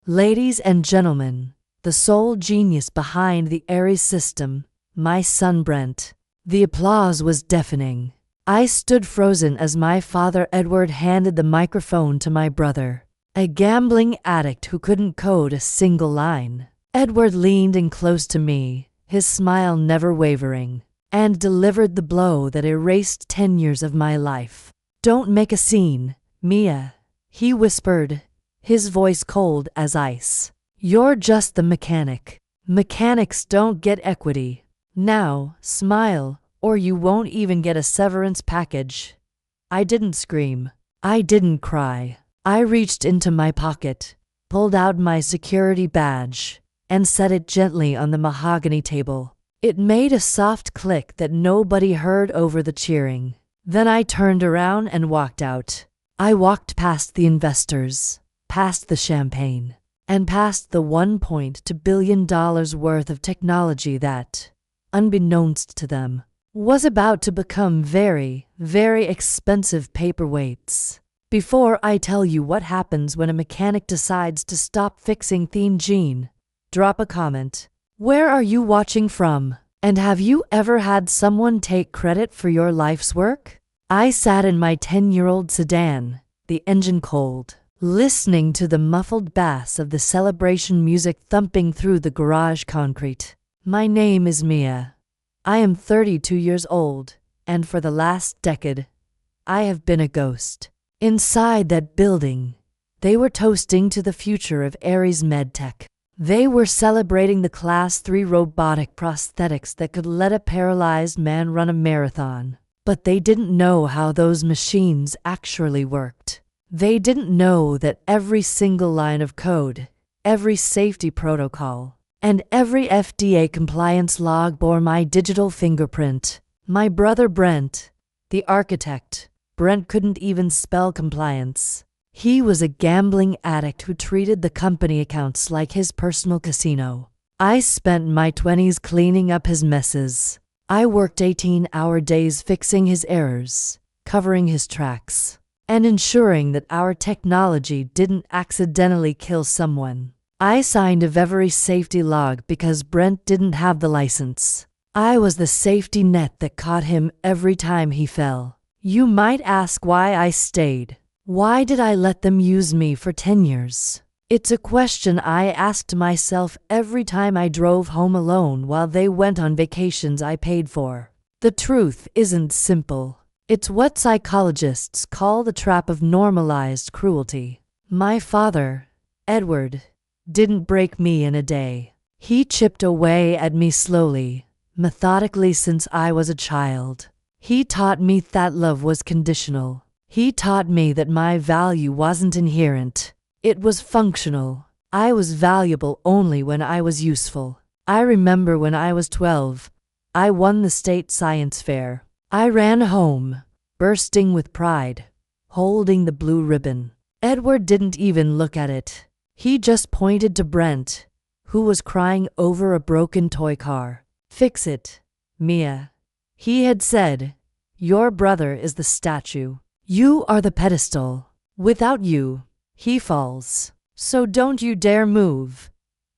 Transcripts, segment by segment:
Ladies and gentlemen, the sole genius behind the Aries system, my son Brent. The applause was deafening. I stood frozen as my father Edward handed the microphone to my brother, a gambling addict who couldn't code a single line. Edward leaned in close to me, his smile never wavering, and delivered the blow that erased 10 years of my life. "Don't make a scene, Mia," he whispered, his voice cold as ice. "You're just the mechanic. Mechanics don't get equity. Now, smile, or you won't even get a severance package." I didn't scream. I didn't cry. I reached into my pocket, pulled out my security badge, and set it gently on the mahogany table. It made a soft click that nobody heard over the cheering. Then I turned around and walked out. I walked past the investors, past the champagne, and past the $1.2 billion worth of technology that, unbeknownst to them, was about to become very, very expensive paperweights. Before I tell you what happens when a mechanic decides to stop fixing Theme Gene, drop a comment. Where are you watching from? And have you ever had someone take credit for your life's work? I sat in my 10-year-old sedan, the engine cold, listening to the muffled bass of the celebration music thumping through the garage concrete. My name is Mia. I am 32 years old, and for the last decade, I have been a ghost. Inside that building, they were toasting to the future of Aries MedTech. They were celebrating the Class 3 robotic prosthetics that could let a paralyzed man run a marathon. But they didn't know how those machines actually worked. They didn't know that every single line of code, every safety protocol, and every FDA compliance log bore my digital fingerprint. My brother Brent, the architect. Brent couldn't even spell compliance. He was a gambling addict who treated the company accounts like his personal casino. I spent my 20s cleaning up his messes. I worked 18-hour days fixing his errors, covering his tracks, and ensuring that our technology didn't accidentally kill someone. I signed every safety log because Brent didn't have the license. I was the safety net that caught him every time he fell. You might ask why I stayed. Why did I let them use me for 10 years? It's a question I asked myself every time I drove home alone while they went on vacations I paid for. The truth isn't simple. It's what psychologists call the trap of normalized cruelty. My father, Edward, didn't break me in a day. He chipped away at me slowly, methodically since I was a child. He taught me that love was conditional. He taught me that my value wasn't inherent. It was functional. I was valuable only when I was useful. I remember when I was 12, I won the state science fair. I ran home, bursting with pride, holding the blue ribbon. Edward didn't even look at it. He just pointed to Brent, who was crying over a broken toy car. "Fix it, Mia," he had said. "Your brother is the statue. You are the pedestal. Without you, he falls. So don't you dare move."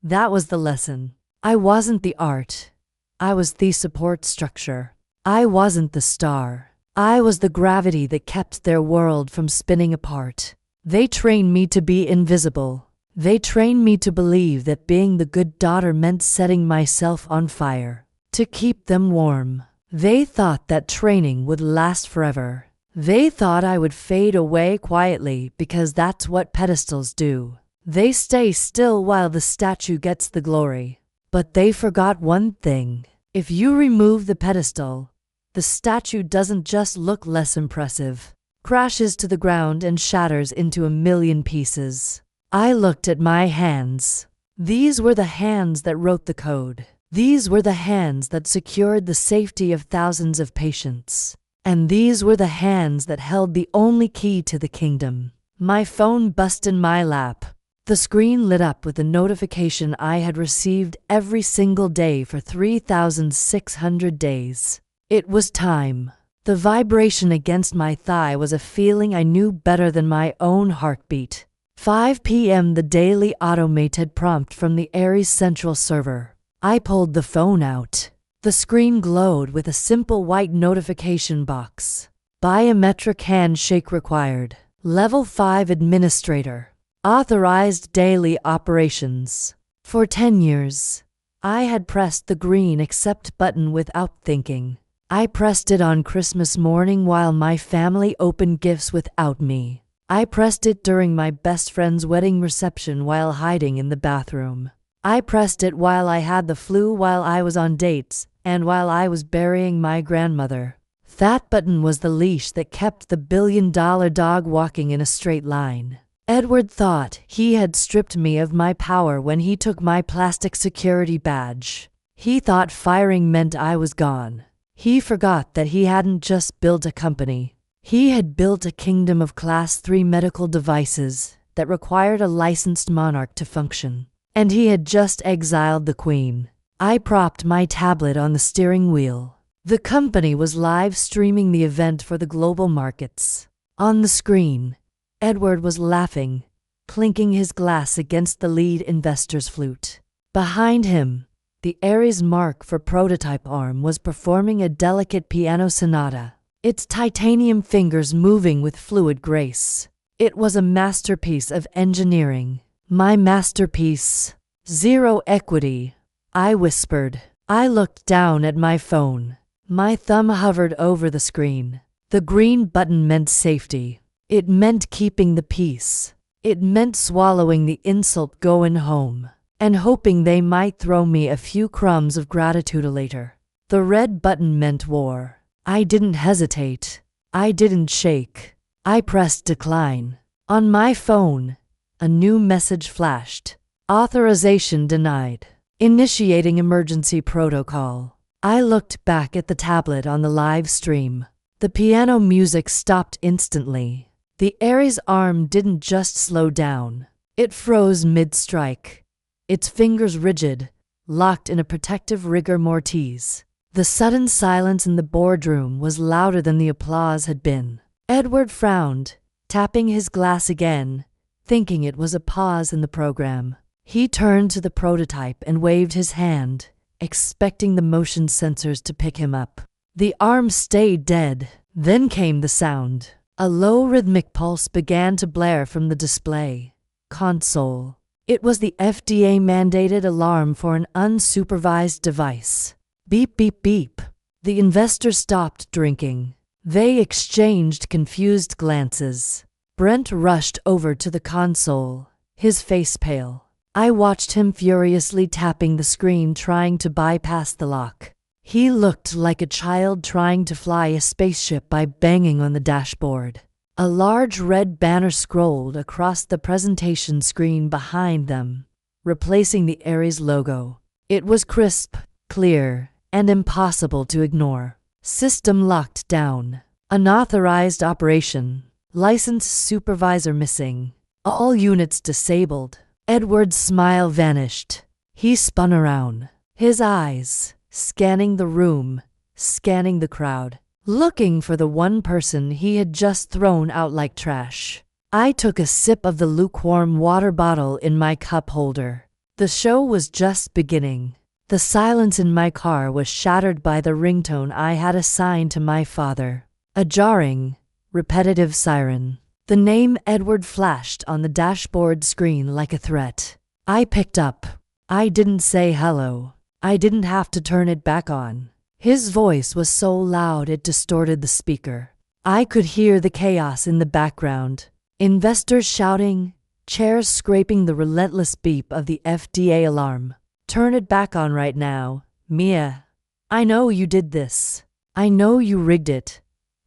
That was the lesson. I wasn't the art. I was the support structure. I wasn't the star. I was the gravity that kept their world from spinning apart. They trained me to be invisible. They trained me to believe that being the good daughter meant setting myself on fire, to keep them warm. They thought that training would last forever. They thought I would fade away quietly because that's what pedestals do. They stay still while the statue gets the glory. But they forgot one thing. If you remove the pedestal, the statue doesn't just look less impressive, crashes to the ground and shatters into a million pieces. I looked at my hands. These were the hands that wrote the code. These were the hands that secured the safety of thousands of patients. And these were the hands that held the only key to the kingdom. My phone buzzed in my lap. The screen lit up with the notification I had received every single day for 3,600 days. It was time. The vibration against my thigh was a feeling I knew better than my own heartbeat. 5 p.m. The daily automated prompt from the Aries Central server. I pulled the phone out. The screen glowed with a simple white notification box. Biometric handshake required. Level 5 Administrator. Authorized daily operations. For 10 years, I had pressed the green accept button without thinking. I pressed it on Christmas morning while my family opened gifts without me. I pressed it during my best friend's wedding reception while hiding in the bathroom. I pressed it while I had the flu, while I was on dates, and while I was burying my grandmother. That button was the leash that kept the billion-dollar dog walking in a straight line. Edward thought he had stripped me of my power when he took my plastic security badge. He thought firing meant I was gone. He forgot that he hadn't just built a company. He had built a kingdom of Class 3 medical devices that required a licensed monarch to function. And he had just exiled the queen. I propped my tablet on the steering wheel. The company was live streaming the event for the global markets. On the screen, Edward was laughing, clinking his glass against the lead investor's flute. Behind him, the Aries Mark IV prototype arm was performing a delicate piano sonata, its titanium fingers moving with fluid grace. It was a masterpiece of engineering. My masterpiece. Zero equity, I whispered. I looked down at my phone. My thumb hovered over the screen. The green button meant safety. It meant keeping the peace. It meant swallowing the insult going home, and hoping they might throw me a few crumbs of gratitude later. The red button meant war. I didn't hesitate. I didn't shake. I pressed decline. On my phone, a new message flashed. Authorization denied. Initiating emergency protocol. I looked back at the tablet on the live stream. The piano music stopped instantly. The Aries arm didn't just slow down. It froze mid-strike, its fingers rigid, locked in a protective rigor mortis. The sudden silence in the boardroom was louder than the applause had been. Edward frowned, tapping his glass again, thinking it was a pause in the program. He turned to the prototype and waved his hand, expecting the motion sensors to pick him up. The arm stayed dead. Then came the sound. A low rhythmic pulse began to blare from the display console. It was the FDA-mandated alarm for an unsupervised device. Beep, beep, beep. The investors stopped drinking. They exchanged confused glances. Brent rushed over to the console, his face pale. I watched him furiously tapping the screen, trying to bypass the lock. He looked like a child trying to fly a spaceship by banging on the dashboard. A large red banner scrolled across the presentation screen behind them, replacing the Aries logo. It was crisp, clear, and impossible to ignore. System locked down. Unauthorized operation. License supervisor missing. All units disabled. Edward's smile vanished. He spun around, his eyes scanning the room, scanning the crowd, looking for the one person he had just thrown out like trash. I took a sip of the lukewarm water bottle in my cup holder. The show was just beginning. The silence in my car was shattered by the ringtone I had assigned to my father. A jarring, repetitive siren. The name Edward flashed on the dashboard screen like a threat. I picked up. I didn't say hello. I didn't have to turn it back on. His voice was so loud it distorted the speaker. I could hear the chaos in the background. Investors shouting, chairs scraping, the relentless beep of the FDA alarm. Turn it back on right now, Mia. I know you did this. I know you rigged it.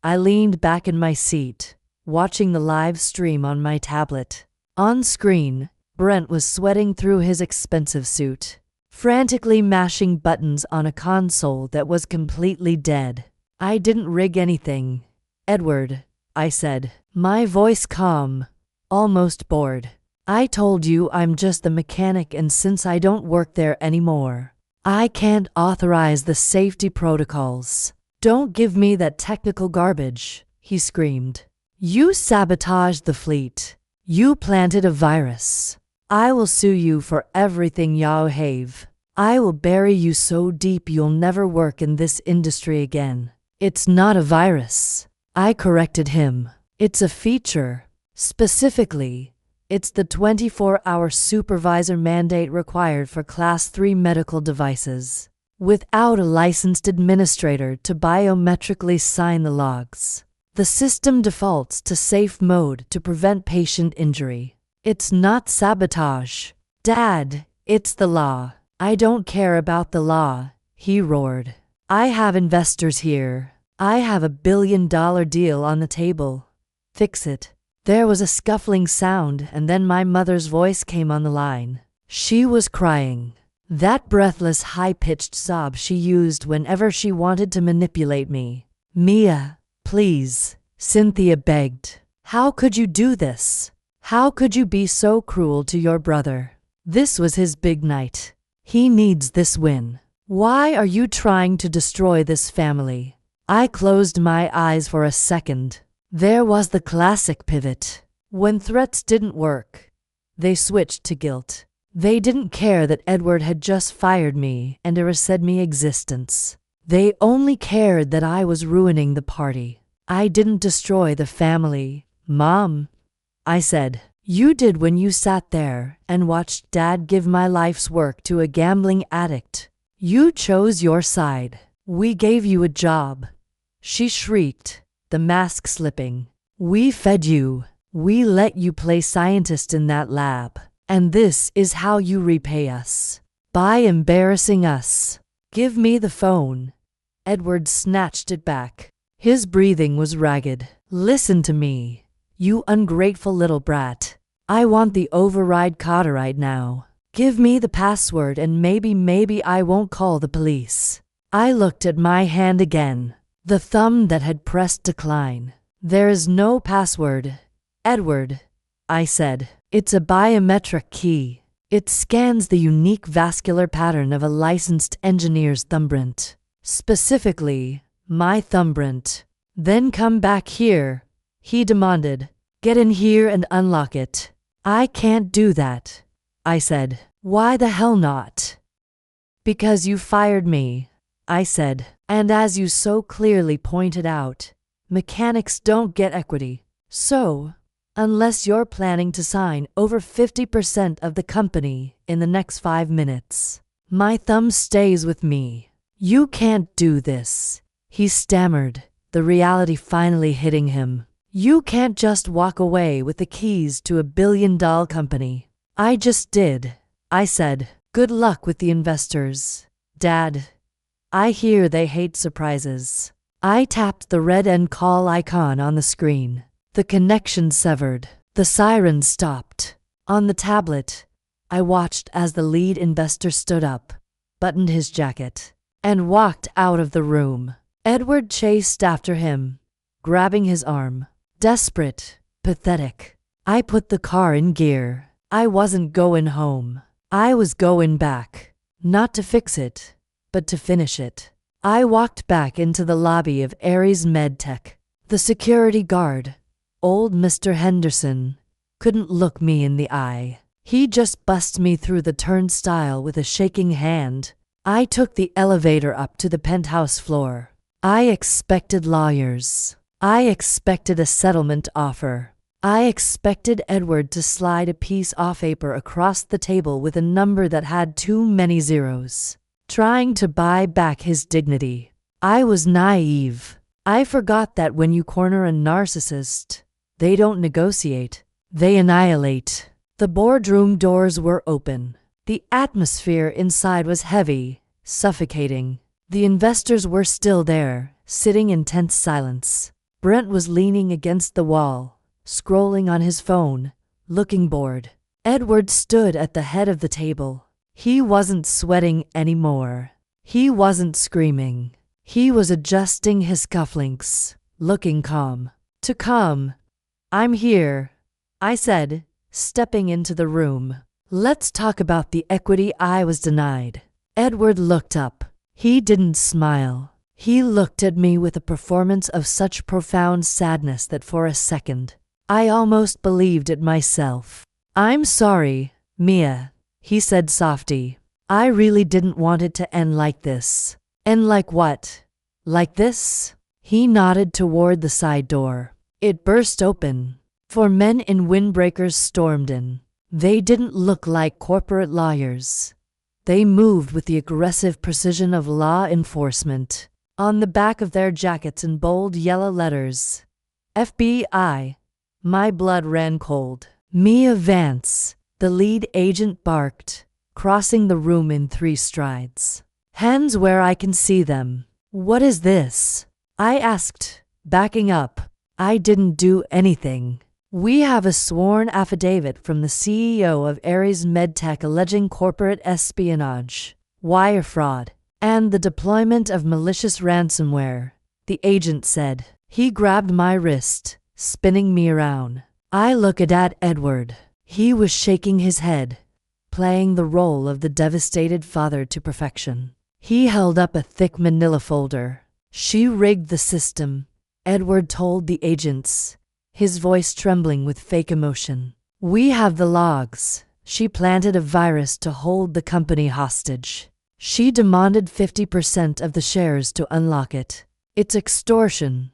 I leaned back in my seat, watching the live stream on my tablet. On screen, Brent was sweating through his expensive suit, frantically mashing buttons on a console that was completely dead. I didn't rig anything, Edward, I said, my voice calm, almost bored. I told you I'm just the mechanic, and since I don't work there anymore, I can't authorize the safety protocols. Don't give me that technical garbage, he screamed. You sabotaged the fleet. You planted a virus. I will sue you for everything you have. I will bury you so deep you'll never work in this industry again. It's not a virus. I corrected him. It's a feature. Specifically, it's the 24-hour supervisor mandate required for Class 3 medical devices, without a licensed administrator to biometrically sign the logs. The system defaults to safe mode to prevent patient injury. It's not sabotage. Dad, it's the law. I don't care about the law, he roared. I have investors here. I have $1 billion deal on the table. Fix it. There was a scuffling sound, and then my mother's voice came on the line. She was crying. That breathless, high-pitched sob she used whenever she wanted to manipulate me. Mia, please, Cynthia begged. How could you do this? How could you be so cruel to your brother? This was his big night. He needs this win. Why are you trying to destroy this family? I closed my eyes for a second. There was the classic pivot. When threats didn't work, they switched to guilt. They didn't care that Edward had just fired me and erased me existence. They only cared that I was ruining the party. I didn't destroy the family, Mom, I said. You did when you sat there and watched Dad give my life's work to a gambling addict. You chose your side. We gave you a job. She shrieked, the mask slipping. We fed you. We let you play scientist in that lab. And this is how you repay us. By embarrassing us. Give me the phone. Edward snatched it back. His breathing was ragged. Listen to me, you ungrateful little brat. I want the override card right now. Give me the password and maybe I won't call the police. I looked at my hand again. The thumb that had pressed decline. There is no password, Edward, I said. It's a biometric key. It scans the unique vascular pattern of a licensed engineer's thumbprint. Specifically, my thumbprint. Then come back here, he demanded. Get in here and unlock it. I can't do that, I said. Why the hell not? Because you fired me, I said. And as you so clearly pointed out, mechanics don't get equity. So, unless you're planning to sign over 50% of the company in the next 5 minutes, my thumb stays with me. You can't do this, he stammered, the reality finally hitting him. You can't just walk away with the keys to $1 billion company. I just did, I said. Good luck with the investors, Dad. I hear they hate surprises. I tapped the red end call icon on the screen. The connection severed. The siren stopped. On the tablet, I watched as the lead investor stood up, buttoned his jacket, and walked out of the room. Edward chased after him, grabbing his arm. Desperate, pathetic. I put the car in gear. I wasn't going home. I was going back. Not to fix it, but to finish it. I walked back into the lobby of Ares MedTech. The security guard, old Mr. Henderson, couldn't look me in the eye. He just bussed me through the turnstile with a shaking hand. I took the elevator up to the penthouse floor. I expected lawyers. I expected a settlement offer. I expected Edward to slide a piece of paper across the table with a number that had too many zeros, trying to buy back his dignity. I was naive. I forgot that when you corner a narcissist, they don't negotiate, they annihilate. The boardroom doors were open. The atmosphere inside was heavy, suffocating. The investors were still there, sitting in tense silence. Brent was leaning against the wall, scrolling on his phone, looking bored. Edward stood at the head of the table. He wasn't sweating anymore. He wasn't screaming. He was adjusting his cufflinks, looking calm. To calm. I'm here, I said, stepping into the room. Let's talk about the equity I was denied. Edward looked up. He didn't smile. He looked at me with a performance of such profound sadness that for a second, I almost believed it myself. I'm sorry, Mia, he said softly. I really didn't want it to end like this. End like what? Like this? He nodded toward the side door. It burst open. 4 men in windbreakers stormed in. They didn't look like corporate lawyers. They moved with the aggressive precision of law enforcement. On the back of their jackets in bold yellow letters, FBI. My blood ran cold. Mia Vance, the lead agent, barked, crossing the room in 3 strides. Hands where I can see them. What is this? I asked, backing up. I didn't do anything. We have a sworn affidavit from the CEO of Ares MedTech alleging corporate espionage, wire fraud, and the deployment of malicious ransomware, the agent said. He grabbed my wrist, spinning me around. I looked at Edward. He was shaking his head, playing the role of the devastated father to perfection. He held up a thick manila folder. She rigged the system, Edward told the agents, his voice trembling with fake emotion. We have the logs. She planted a virus to hold the company hostage. She demanded 50% of the shares to unlock it. It's extortion.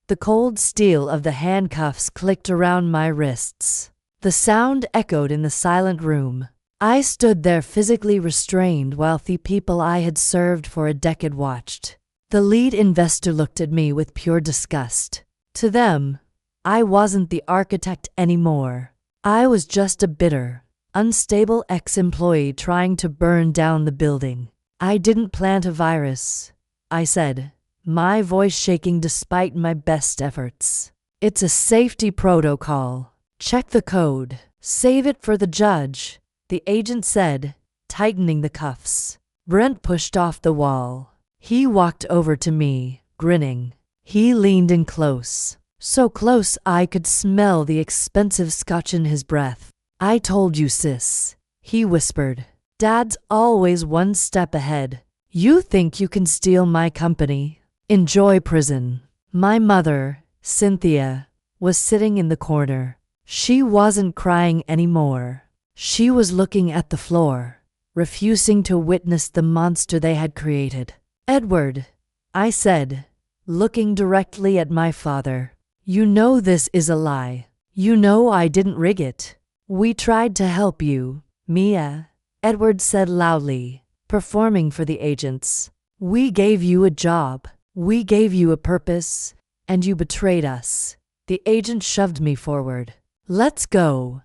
The cold steel of the handcuffs clicked around my wrists. The sound echoed in the silent room. I stood there physically restrained while the people I had served for a decade watched. The lead investor looked at me with pure disgust. To them, I wasn't the architect anymore. I was just a bitter, unstable ex-employee trying to burn down the building. I didn't plant a virus, I said, my voice shaking despite my best efforts. It's a safety protocol. Check the code. Save it for the judge, the agent said, tightening the cuffs. Brent pushed off the wall. He walked over to me, grinning. He leaned in close. So close I could smell the expensive scotch in his breath. I told you, sis, he whispered. Dad's always 1 step ahead. You think you can steal my company? Enjoy prison. My mother, Cynthia, was sitting in the corner. She wasn't crying anymore. She was looking at the floor, refusing to witness the monster they had created. Edward, I said, looking directly at my father. You know this is a lie. You know I didn't rig it. We tried to help you, Mia, Edward said loudly, performing for the agents. We gave you a job. We gave you a purpose, and you betrayed us. The agent shoved me forward. Let's go.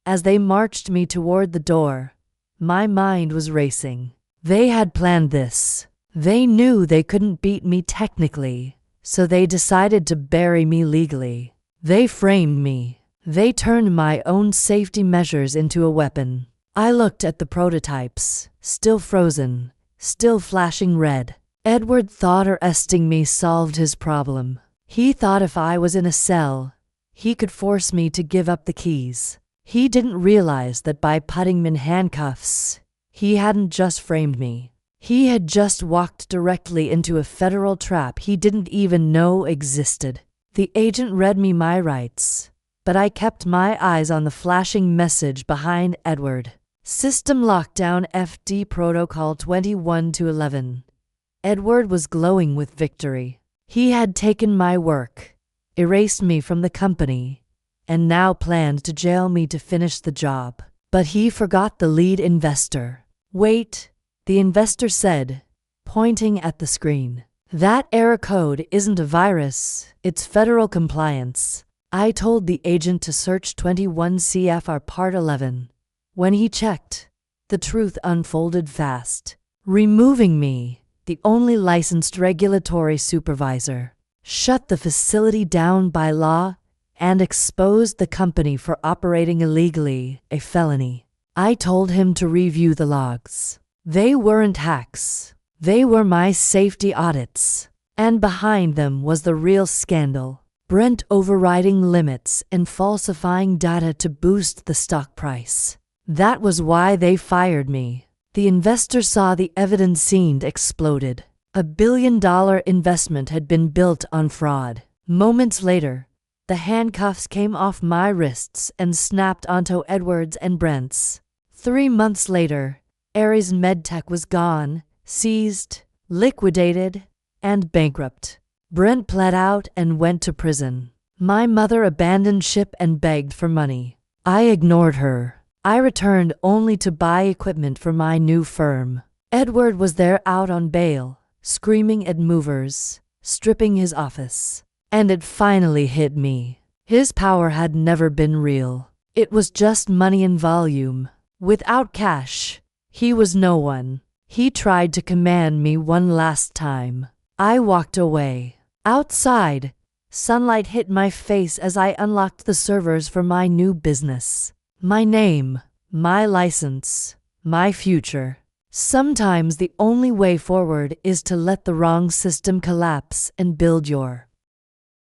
As they marched me toward the door, my mind was racing. They had planned this. They knew they couldn't beat me technically, so they decided to bury me legally. They framed me. They turned my own safety measures into a weapon. I looked at the prototypes, still frozen, still flashing red. Edward thought arresting me solved his problem. He thought if I was in a cell, he could force me to give up the keys. He didn't realize that by putting me in handcuffs, he hadn't just framed me. He had just walked directly into a federal trap he didn't even know existed. The agent read me my rights, but I kept my eyes on the flashing message behind Edward. System lockdown FD Protocol 21-11. Edward was glowing with victory. He had taken my work, erased me from the company, and now planned to jail me to finish the job. But he forgot the lead investor. Wait, the investor said, pointing at the screen. That error code isn't a virus, it's federal compliance. I told the agent to search 21 CFR Part 11. When he checked, the truth unfolded fast. Removing me, the only licensed regulatory supervisor, shut the facility down by law, and exposed the company for operating illegally, a felony. I told him to review the logs. They weren't hacks. They were my safety audits. And behind them was the real scandal. Brent overriding limits and falsifying data to boost the stock price. That was why they fired me. The investor saw the evidence scene exploded. $1 billion investment had been built on fraud. Moments later, The handcuffs came off my wrists and snapped onto Edward's and Brent's. 3 months later, Ares MedTech was gone, seized, liquidated, and bankrupt. Brent pled out and went to prison. My mother abandoned ship and begged for money. I ignored her. I returned only to buy equipment for my new firm. Edward was there out on bail, screaming at movers, stripping his office. And it finally hit me. His power had never been real. It was just money and volume. Without cash, he was no one. He tried to command me one last time. I walked away. Outside, sunlight hit my face as I unlocked the servers for my new business. My name, my license, my future. Sometimes the only way forward is to let the wrong system collapse and build your